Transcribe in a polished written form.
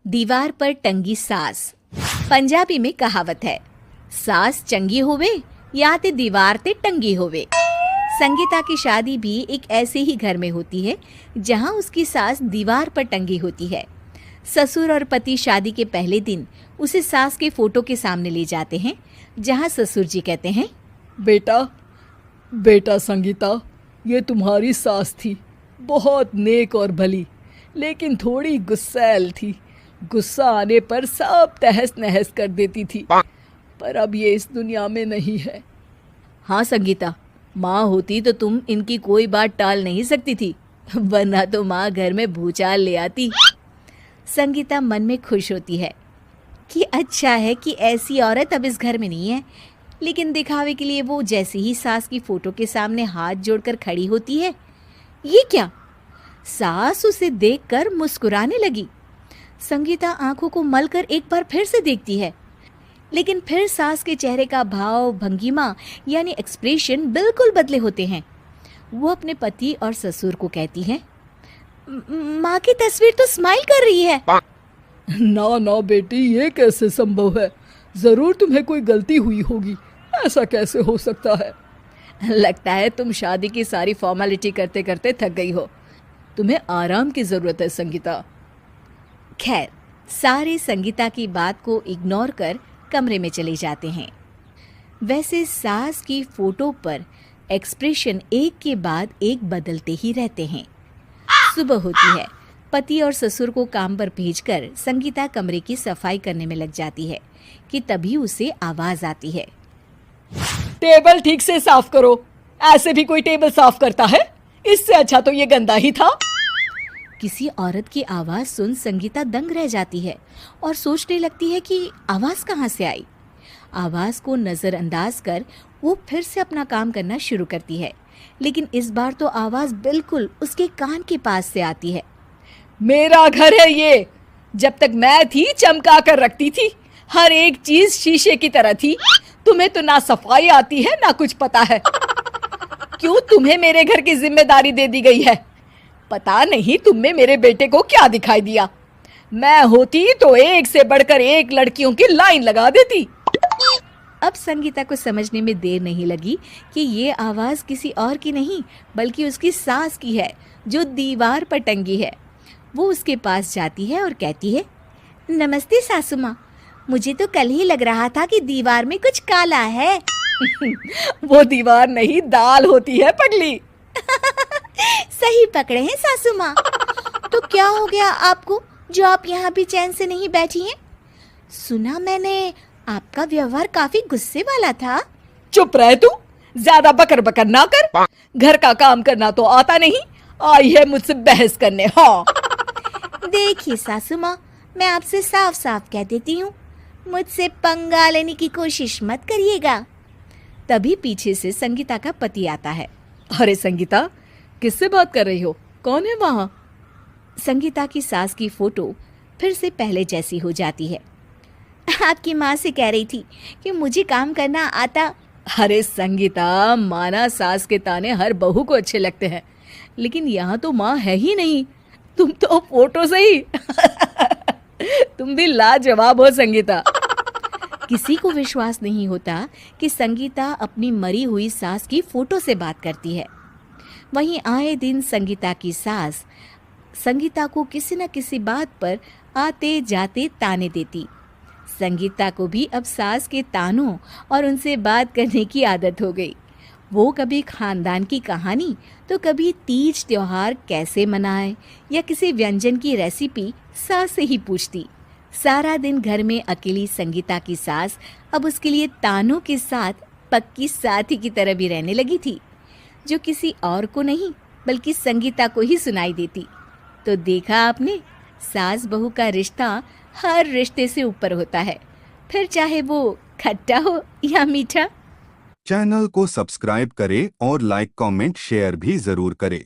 दीवार पर टंगी सास। पंजाबी में कहावत है, सास चंगी होवे या ते दीवार ते टंगी होवे। संगीता की शादी भी एक ऐसे ही घर में होती है जहां उसकी सास दीवार पर टंगी होती है। ससुर और पति शादी के पहले दिन उसे सास के फोटो के सामने ले जाते हैं, जहां ससुर जी कहते हैं, बेटा बेटा संगीता, ये तुम्हारी सास थी, बहुत नेक और भली, लेकिन थोड़ी गुस्सैल थी। गुस्सा आने पर सब तहस नहस कर देती थी, पर अब ये इस दुनिया में नहीं है। हाँ संगीता, माँ होती तो तुम इनकी कोई बात टाल नहीं सकती थी, वरना तो माँ घर में भूचाल ले आती। संगीता मन में खुश होती है कि अच्छा है कि ऐसी औरत अब इस घर में नहीं है, लेकिन दिखावे के लिए वो जैसे ही सास की फोटो के सामने हाथ जोड़कर खड़ी होती है, ये क्या? सास उसे देखकर मुस्कुराने लगी। संगीता आंखों को मलकर एक बार फिर से देखती है, लेकिन फिर सास के चेहरे का भाव, भंगिमा यानी एक्सप्रेशन बिल्कुल बदले होते हैं। वो अपने पति और ससुर को कहती है, माँ की तस्वीर तो स्माइल कर रही है। ना ना बेटी, ये कैसे संभव है? जरूर तुम्हें कोई गलती हुई होगी, ऐसा कैसे हो सकता है? लगता है तुम शादी की सारी फॉर्मेलिटी करते करते थक गई हो, तुम्हें आराम की जरूरत है संगीता। खैर, सारे संगीता की बात को इग्नोर कर कमरे में चले जाते हैं। वैसे सास की फोटो पर एक्सप्रेशन एक के बाद एक बदलते ही रहते हैं। सुबह होती है, पति और ससुर को काम पर भेजकर संगीता कमरे की सफाई करने में लग जाती है कि तभी उसे आवाज आती है, टेबल ठीक से साफ करो। ऐसे भी कोई टेबल साफ करता है? इससे अच्छा तो ये गंदा ही था। किसी औरत की आवाज सुन संगीता दंग रह जाती है और सोचने लगती है कि आवाज कहाँ से आई। आवाज को नजरअंदाज कर वो फिर से अपना काम करना शुरू करती है, लेकिन इस बार तो आवाज बिल्कुल उसके कान के पास से आती है। मेरा घर है ये, जब तक मैं थी चमका कर रखती थी, हर एक चीज शीशे की तरह थी। तुम्हें तो ना सफाई आती है ना कुछ पता है। क्यों तुम्हें मेरे घर की जिम्मेदारी दे दी गई है? पता नहीं तुम में मेरे बेटे को क्या दिखाई दिया। मैं होती तो एक से बढ़कर एक लड़कियों की लाइन लगा देती। अब संगीता को समझने में देर नहीं लगी कि ये आवाज किसी और की नहीं बल्कि उसकी सास की है, जो दीवार पर टंगी है। वो उसके पास जाती है और कहती है, नमस्ते सासू माँ, मुझे तो कल ही लग रहा था कि दीवार में कुछ काला है। वो दीवार नहीं, दाल होती है पगली। सही पकड़े हैं सासू माँ। तो क्या हो गया आपको जो आप यहाँ भी चैन से नहीं बैठी हैं? सुना मैंने आपका व्यवहार काफी गुस्से वाला था। चुप रह तू, ज्यादा बकर बकर ना कर। घर का काम करना तो आता नहीं, आई है मुझसे बहस करने। हाँ देखिए सासू माँ, मैं आपसे साफ साफ कह देती हूँ, मुझसे पंगा लेने की कोशिश मत करिएगा। तभी पीछे से संगीता का पति आता है। अरे संगीता, किससे बात कर रही हो? कौन है वहाँ? संगीता की सास की फोटो फिर से पहले जैसी हो जाती है। आपकी माँ से कह रही थी कि मुझे काम करना आता। अरे संगीता, माना सास के ताने हर बहू को अच्छे लगते हैं, लेकिन यहाँ तो माँ है ही नहीं, तुम तो फोटो से ही। तुम भी लाजवाब हो संगीता। किसी को विश्वास नहीं होता कि संगीता अपनी मरी हुई सास की फोटो से बात करती है। वहीं आए दिन संगीता की सास संगीता को किसी न किसी बात पर आते जाते ताने देती। संगीता को भी अब सास के तानों और उनसे बात करने की आदत हो गई। वो कभी खानदान की कहानी तो कभी तीज त्योहार कैसे मनाए या किसी व्यंजन की रेसिपी सास से ही पूछती। सारा दिन घर में अकेली संगीता की सास अब उसके लिए तानों के साथ पक्की साथी की तरह भी रहने लगी थी, जो किसी और को नहीं बल्कि संगीता को ही सुनाई देती। तो देखा आपने, सास बहू का रिश्ता हर रिश्ते से ऊपर होता है, फिर चाहे वो खट्टा हो या मीठा। चैनल को सब्सक्राइब करें और लाइक कमेंट शेयर भी जरूर करें।